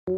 अगर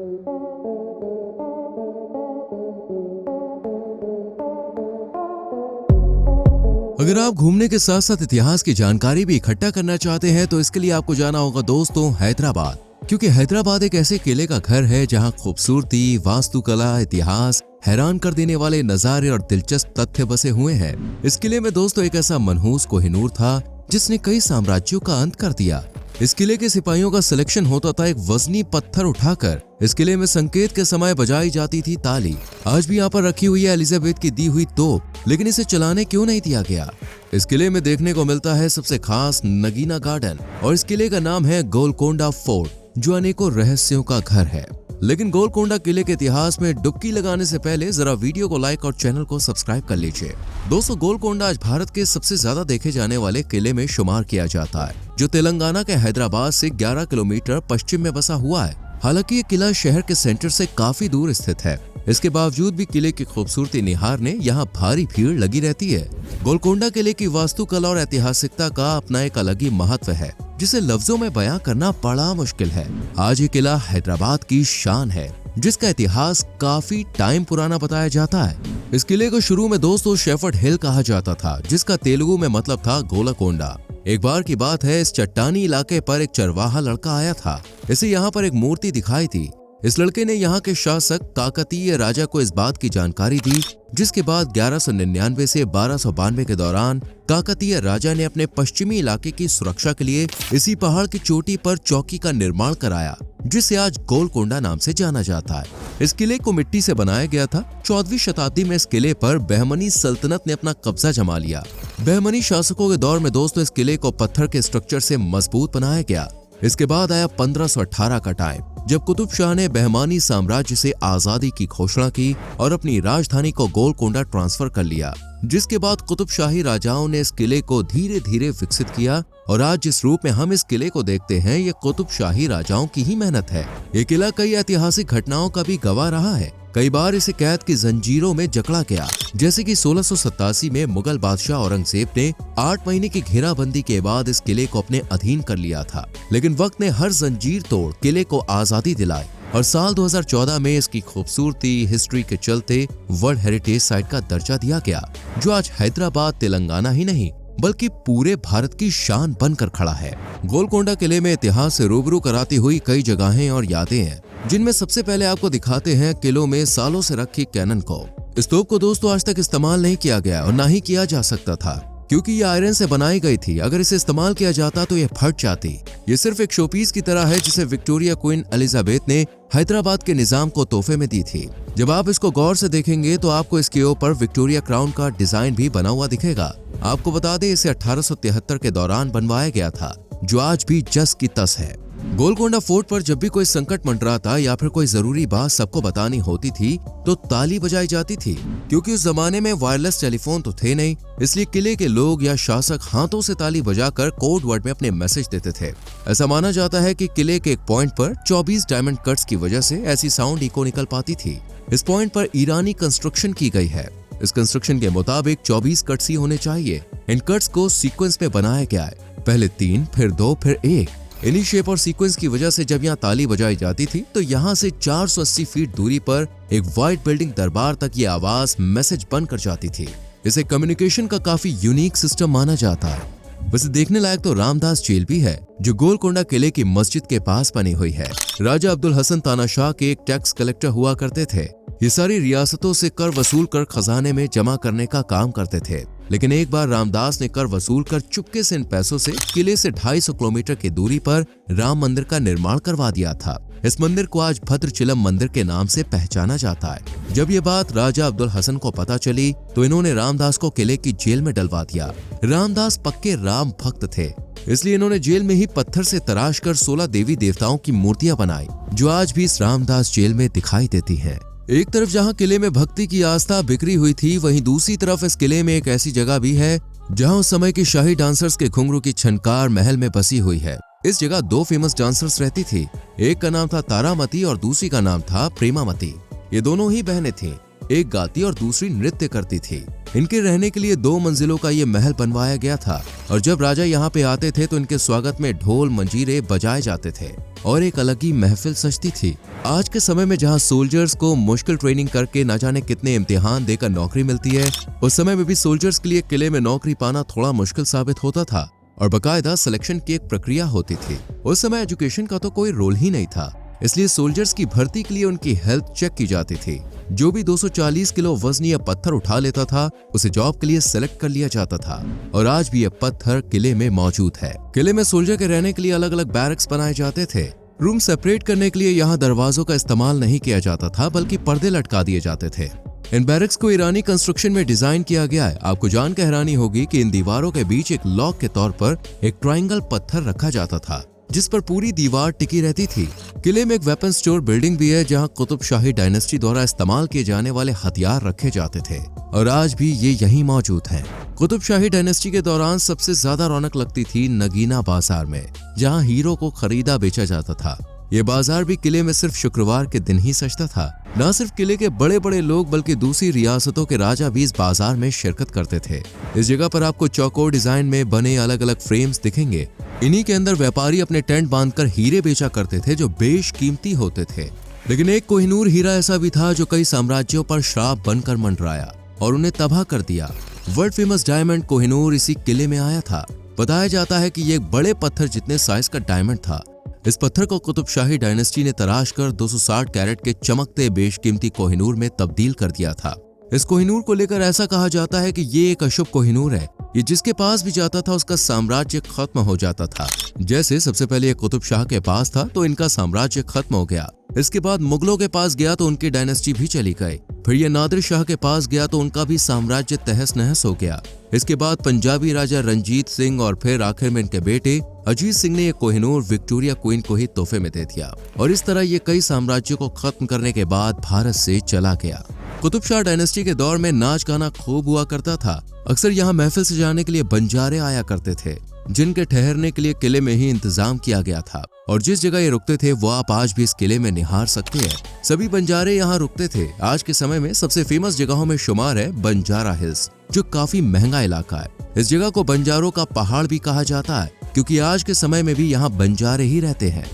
आप घूमने के साथ साथ इतिहास की जानकारी भी इकट्ठा करना चाहते हैं तो इसके लिए आपको जाना होगा दोस्तों हैदराबाद, क्योंकि हैदराबाद एक ऐसे किले का घर है जहां खूबसूरती, वास्तुकला, इतिहास, हैरान कर देने वाले नजारे और दिलचस्प तथ्य बसे हुए हैं। इस किले में दोस्तों एक ऐसा मनहूस कोहिनूर था जिसने कई साम्राज्यों का अंत कर दिया। इस किले के सिपाहियों का सिलेक्शन होता था एक वजनी पत्थर उठाकर। इस किले में संकेत के समय बजाई जाती थी ताली। आज भी यहाँ पर रखी हुई है एलिजाबेथ की दी हुई तोप, लेकिन इसे चलाने क्यों नहीं दिया गया? इस किले में देखने को मिलता है सबसे खास नगीना गार्डन, और इस किले का नाम है गोलकोंडा फोर्ट, जो अनेकों रहस्यों का घर है। लेकिन गोलकोंडा किले के इतिहास में डुबकी लगाने से पहले जरा वीडियो को लाइक और चैनल को सब्सक्राइब कर लीजिए। दोस्तों, गोलकोंडा आज भारत के सबसे ज्यादा देखे जाने वाले किले में शुमार किया जाता है, जो तेलंगाना के हैदराबाद से 11 किलोमीटर पश्चिम में बसा हुआ है। हालांकि ये किला शहर के सेंटर से काफी दूर स्थित है। इसके बावजूद भी किले की खूबसूरती निहारने यहाँ भारी भीड़ लगी रहती है। गोलकोंडा किले की वास्तुकला और ऐतिहासिकता का अपना एक अलग ही महत्व है, जिसे लफ्जों में बयां करना बड़ा मुश्किल है। आज ये किला हैदराबाद की शान है, जिसका इतिहास काफी टाइम पुराना बताया जाता है। इस किले को शुरू में दोस्तों शेफर्ड हिल कहा जाता था, जिसका तेलुगु में मतलब था गोलकोंडा। एक बार की बात है, इस चट्टानी इलाके पर एक चरवाहा लड़का आया था। इसे यहाँ पर एक मूर्ति दिखाई थी। इस लड़के ने यहाँ के शासक काकतीय राजा को इस बात की जानकारी दी, जिसके बाद 1199 से 1292 के दौरान काकतीय राजा ने अपने पश्चिमी इलाके की सुरक्षा के लिए इसी पहाड़ की चोटी पर चौकी का निर्माण कराया, जिसे आज गोलकोंडा नाम से जाना जाता है। इस किले को मिट्टी से बनाया गया था। 14वीं शताब्दी में इस किले पर बहमनी सल्तनत ने अपना कब्जा जमा लिया। बहमनी शासकों के दौर में दोस्तों इस किले को पत्थर के स्ट्रक्चर से मजबूत बनाया गया। इसके बाद आया 1518 का टाइम, जब कुतुब शाह ने बहमानी साम्राज्य से आजादी की घोषणा की और अपनी राजधानी को गोलकोंडा ट्रांसफर कर लिया, जिसके बाद कुतुब शाही राजाओं ने इस किले को धीरे धीरे विकसित किया, और आज जिस रूप में हम इस किले को देखते हैं, ये कुतुब शाही राजाओं की ही मेहनत है। ये किला कई ऐतिहासिक घटनाओं का भी गवाह रहा है। कई बार इसे कैद की जंजीरों में जकड़ा गया, जैसे कि 1687 में मुगल बादशाह औरंगजेब ने 8 महीने की घेराबंदी के बाद इस किले को अपने अधीन कर लिया था। लेकिन वक्त ने हर जंजीर तोड़ किले को आजादी दिलाई, और साल 2014 में इसकी खूबसूरती, हिस्ट्री के चलते वर्ल्ड हेरिटेज साइट का दर्जा दिया गया, जो आज हैदराबाद, तेलंगाना ही नहीं बल्कि पूरे भारत की शान बनकर खड़ा है। गोलकोंडा किले में इतिहास से रूबरू कराती हुई कई जगहें और यादें हैं, जिनमें सबसे पहले आपको दिखाते हैं किलों में सालों से रखी कैनन को। इस तोप को दोस्तों आज तक इस्तेमाल नहीं किया गया और ना ही किया जा सकता था, क्योंकि ये आयरन से बनाई गई थी। अगर इसे इस्तेमाल किया जाता तो ये फट जाती। ये सिर्फ एक शोपीस की तरह है, जिसे विक्टोरिया क्वीन एलिजाबेथ ने हैदराबाद के निजाम को तोहफे में दी थी। जब आप इसको गौर से देखेंगे तो आपको इसके ऊपर विक्टोरिया क्राउन का डिजाइन भी बना हुआ दिखेगा। आपको बता दें, इसे 1873 के दौरान बनवाया गया था, जो आज भी जस की तस है। गोलकोंडा फोर्ट पर जब भी कोई संकट मंडराता या फिर कोई जरूरी बात सबको बतानी होती थी तो ताली बजाई जाती थी, क्योंकि उस जमाने में वायरलेस टेलीफोन तो थे नहीं। इसलिए किले के लोग या शासक हाथों से ताली बजाकर कोड वर्ड में अपने मैसेज देते थे। ऐसा माना जाता है कि किले के एक पॉइंट पर 24 डायमंड कट्स की वजह से ऐसी साउंड इको निकल पाती थी। इस पॉइंट पर ईरानी कंस्ट्रक्शन की गई है। इस कंस्ट्रक्शन के मुताबिक 24 कट्स ही होने चाहिए। इन कट्स को सीक्वेंस में बनाया गया है, पहले 3, फिर 2, फिर 1। इन्हीं शेप और सीक्वेंस की वजह से जब यहाँ ताली बजाई जाती थी तो यहाँ से 480 फीट दूरी पर एक व्हाइट बिल्डिंग दरबार तक ये आवाज मैसेज बनकर जाती थी। इसे कम्युनिकेशन का काफी यूनिक सिस्टम माना जाता है। वैसे देखने लायक तो रामदास जेल भी है, जो गोलकोंडा किले की मस्जिद के पास बनी हुई है। राजा अब्दुल हसन तानाशाह के एक टैक्स कलेक्टर हुआ करते थे। ये सारी रियासतों से कर वसूल कर खजाने में जमा करने का काम करते थे। लेकिन एक बार रामदास ने कर वसूल कर चुपके से इन पैसों से किले से 250 किलोमीटर की दूरी पर राम मंदिर का निर्माण करवा दिया था। इस मंदिर को आज भद्रचिलम मंदिर के नाम से पहचाना जाता है। जब ये बात राजा अब्दुल हसन को पता चली तो इन्होंने रामदास को किले की जेल में डलवा दिया। रामदास पक्के राम भक्त थे, इसलिए इन्होंने जेल में ही पत्थर से तराश कर 16 देवी देवताओं की मूर्तियां बनाई, जो आज भी इस रामदास जेल में दिखाई देती हैं। एक तरफ जहां किले में भक्ति की आस्था बिखरी हुई थी, वहीं दूसरी तरफ इस किले में एक ऐसी जगह भी है जहां उस समय की शाही डांसर्स के घुंघरू की छनकार महल में बसी हुई है। इस जगह 2 फेमस डांसर्स रहती थी। एक का नाम था तारामती और दूसरी का नाम था प्रेमामती। ये दोनों ही बहनें थीं। एक गाती और दूसरी नृत्य करती थी। इनके रहने के लिए 2 मंजिलों का ये महल बनवाया गया था और जब राजा यहाँ पे आते थे तो इनके स्वागत में ढोल मंजीरे बजाए जाते थे और एक अलग ही महफिल सजती थी। आज के समय में जहाँ सोल्जर्स को मुश्किल ट्रेनिंग करके न जाने कितने इम्तिहान देकर नौकरी मिलती है, उस समय में भी सोल्जर्स के लिए किले में नौकरी पाना थोड़ा मुश्किल साबित होता था और बकायदा सिलेक्शन की एक प्रक्रिया होती थी। उस समय एजुकेशन का तो कोई रोल ही नहीं था, इसलिए सोल्जर्स की भर्ती के लिए उनकी हेल्थ चेक की जाती थी। जो भी 240 किलो वजनी पत्थर उठा लेता था उसे जॉब के लिए सिलेक्ट कर लिया जाता था और आज भी ये पत्थर किले में मौजूद है। किले में सोल्जर के रहने के लिए अलग अलग बैरक्स बनाए जाते थे। रूम सेपरेट करने के लिए यहाँ दरवाजों का इस्तेमाल नहीं किया जाता था बल्कि पर्दे लटका दिए जाते थे। इन बैरक्स को ईरानी कंस्ट्रक्शन में डिजाइन किया गया है। आपको जानकर हैरानी होगी कि इन दीवारों के बीच एक लॉक के तौर पर एक ट्रायंगल पत्थर रखा जाता था जिस पर पूरी दीवार टिकी रहती थी। किले में एक वेपन स्टोर बिल्डिंग भी है जहां कुतुब शाही डायनेस्टी द्वारा इस्तेमाल किए जाने वाले हथियार रखे जाते थे और आज भी ये यहीं मौजूद हैं। कुतुब शाही डायनेस्टी के दौरान सबसे ज्यादा रौनक लगती थी नगीना बाजार में, जहां हीरो को खरीदा बेचा जाता था। ये बाजार भी किले में सिर्फ शुक्रवार के दिन ही सजता था। न सिर्फ किले के बड़े बड़े लोग बल्कि दूसरी रियासतों के राजा भी इस बाजार में शिरकत करते थे। इस जगह पर आपको चौकोर डिजाइन में बने अलग अलग फ्रेम्स दिखेंगे। इन्हीं के अंदर व्यापारी अपने टेंट बांधकर हीरे बेचा करते थे जो बेशकीमती होते थे। लेकिन एक कोहिनूर हीरा ऐसा भी था जो कई साम्राज्यों पर श्राप बनकर मंडराया और उन्हें तबाह कर दिया। वर्ल्ड फेमस डायमंड कोहिनूर इसी किले में आया था। बताया जाता है कि ये एक बड़े पत्थर जितने साइज का डायमंड था। इस पत्थर को कुतुब शाही डायनेस्टी ने तराश कर 260 कैरेट के चमकते बेशकीमती कोहिनूर में तब्दील कर दिया था। इस कोहिनूर को लेकर ऐसा कहा जाता है कि ये एक अशुभ कोहिनूर है। ये जिसके पास भी जाता था उसका साम्राज्य खत्म हो जाता था। जैसे सबसे पहले ये कुतुब शाह के पास था तो इनका साम्राज्य खत्म हो गया। इसके बाद मुगलों के पास गया तो उनकी डायनेस्टी भी चली गई। फिर ये नादिर शाह के पास गया तो उनका भी साम्राज्य तहस नहस हो गया। इसके बाद पंजाबी राजा रंजीत सिंह और फिर आखिर में इनके बेटे अजीत सिंह ने ये कोहिनूर विक्टोरिया क्वीन को ही तोहफे में दे दिया और इस तरह ये कई साम्राज्यों को खत्म करने के बाद भारत से चला गया। कुतुब शाह डायनेस्टी के दौर में नाच गाना खूब हुआ करता था। अक्सर यहाँ महफिल सजाने के लिए बंजारे आया करते थे जिनके ठहरने के लिए किले में ही इंतजाम किया गया था और जिस जगह ये रुकते थे वो आप आज भी इस किले में निहार सकते हैं। सभी बंजारे यहाँ रुकते थे। आज के समय में सबसे फेमस जगहों में शुमार है बंजारा हिल्स, जो काफी महंगा इलाका है। इस जगह को बंजारों का पहाड़ भी कहा जाता है क्योंकि आज के समय में भी यहाँ बंजारे ही रहते हैं।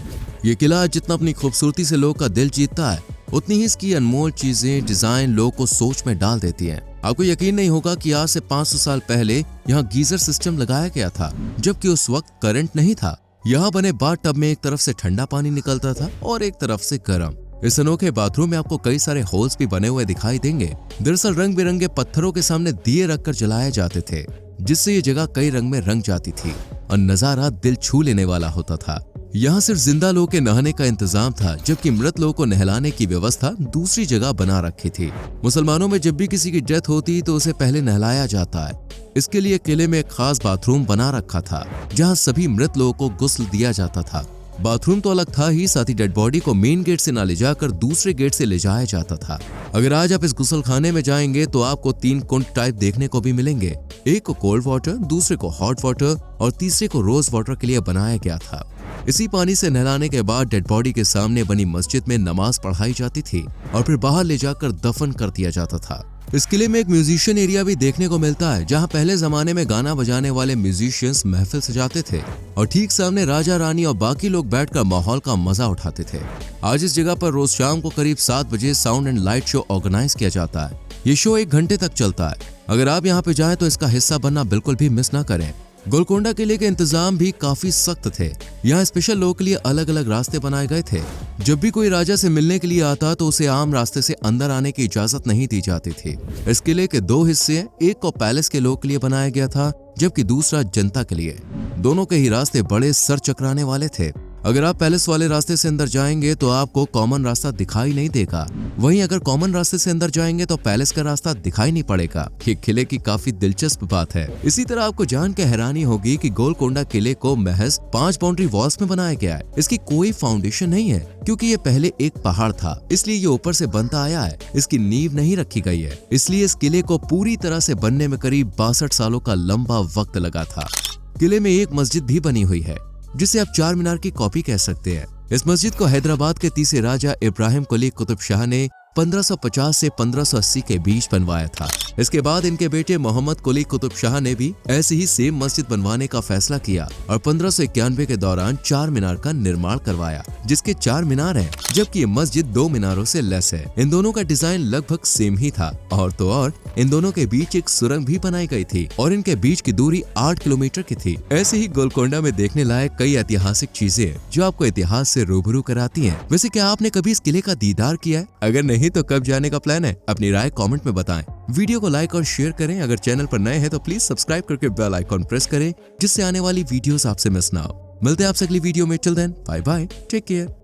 ये किला जितना अपनी खूबसूरती से लोग का दिल जीतता है उतनी ही इसकी अनमोल चीजें डिजाइन लोगों को सोच में डाल देती हैं। आपको यकीन नहीं होगा कि आज से 500 साल पहले यहाँ गीजर सिस्टम लगाया गया था जबकि उस वक्त करंट नहीं था। यहाँ बने बाथ टब में एक तरफ से ठंडा पानी निकलता था और एक तरफ से गर्म। इस अनोखे बाथरूम में आपको कई सारे होल्स भी बने हुए दिखाई देंगे। दरअसल रंग बिरंगे पत्थरों के सामने दिए रखकर जलाए जाते थे जिससे ये जगह कई रंग में रंग जाती थी और नजारा दिल छू लेने वाला होता था। यहाँ सिर्फ जिंदा लोगों के नहाने का इंतजाम था जबकि मृत लोगों को नहलाने की व्यवस्था दूसरी जगह बना रखी थी। मुसलमानों में जब भी किसी की डेथ होती तो उसे पहले नहलाया जाता है। इसके लिए किले में एक खास बाथरूम बना रखा था जहाँ सभी मृत लोगों को गुस्ल दिया जाता था। बाथरूम तो अलग था ही, साथ ही डेड बॉडी को मेन गेट से ना ले जाकर दूसरे गेट से ले जाया जाता था। अगर आज आप इस गुस्ल खाने में जाएंगे तो आपको 3 कुंड टाइप देखने को भी मिलेंगे। एक को कोल्ड वाटर, दूसरे को हॉट वाटर और तीसरे को रोज वाटर के लिए बनाया गया था। इसी पानी से नहलाने के बाद डेड बॉडी के सामने बनी मस्जिद में नमाज पढ़ाई जाती थी और फिर बाहर ले जाकर दफन कर दिया जाता था। इस किले में एक म्यूजिशियन एरिया भी देखने को मिलता है जहां पहले जमाने में गाना बजाने वाले म्यूजिशियंस महफिल सजाते थे और ठीक सामने राजा रानी और बाकी लोग बैठकर माहौल का मजा उठाते थे। आज इस जगह पर रोज शाम को करीब 7 बजे sound and light show organise किया जाता है। ये शो 1 घंटे तक चलता है। अगर आप यहाँ पे जाएं तो इसका हिस्सा बनना बिल्कुल भी मिस ना करें। गोलकोंडा किले के इंतजाम भी काफी सख्त थे। यहाँ स्पेशल लोगों के लिए अलग अलग रास्ते बनाए गए थे। जब भी कोई राजा से मिलने के लिए आता तो उसे आम रास्ते से अंदर आने की इजाजत नहीं दी जाती थी। इस किले के 2 हिस्से हैं, एक को पैलेस के लोग के लिए बनाया गया था जबकि दूसरा जनता के लिए। दोनों के ही रास्ते बड़े सर चकराने वाले थे। अगर आप पैलेस वाले रास्ते से अंदर जाएंगे तो आपको कॉमन रास्ता दिखाई नहीं देगा, वहीं अगर कॉमन रास्ते से अंदर जाएंगे तो पैलेस का रास्ता दिखाई नहीं पड़ेगा। ये किले की काफी दिलचस्प बात है। इसी तरह आपको जान के हैरानी होगी कि गोलकोंडा किले को महज 5 बाउंड्री वॉल्स में बनाया गया है। इसकी कोई फाउंडेशन नहीं है क्योंकि ये पहले एक पहाड़ था, इसलिए ये ऊपर से बनता आया है। इसकी नींव नहीं रखी गई है, इसलिए इस किले को पूरी तरह से बनने में करीब 62 सालों का लंबा वक्त लगा था। किले में एक मस्जिद भी बनी हुई है जिसे आप 4 मीनार की कॉपी कह सकते हैं। इस मस्जिद को हैदराबाद के तीसरे राजा इब्राहिम कुली कुतुब शाह ने 1550 से 1580 के बीच बनवाया था। इसके बाद इनके बेटे मोहम्मद कुली कुतुब शाह ने भी ऐसी ही सेम मस्जिद बनवाने का फैसला किया और 1591 के दौरान 4 मीनार का निर्माण करवाया, जिसके 4 मीनार हैं, जबकि ये मस्जिद 2 मीनारों से लेस है। इन दोनों का डिजाइन लगभग सेम ही था और तो और इन दोनों के बीच एक सुरंग भी बनाई गई थी और इनके बीच की दूरी 8 किलोमीटर की थी। ऐसे ही गोलकोंडा में देखने लायक कई ऐतिहासिक चीजें जो आपको इतिहास से रूबरू कराती हैं। वैसे क्या आपने कभी इस किले का दीदार किया है? अगर नहीं तो कब जाने का प्लान है? अपनी राय कमेंट में बताएं। वीडियो को लाइक और शेयर करें। अगर चैनल पर नए हैं तो प्लीज सब्सक्राइब करके बेल आइकॉन प्रेस करें, जिससे आने वाली वीडियोस आपसे मिस ना हो। मिलते हैं आपसे अगली वीडियो में। Till then bye bye, take care.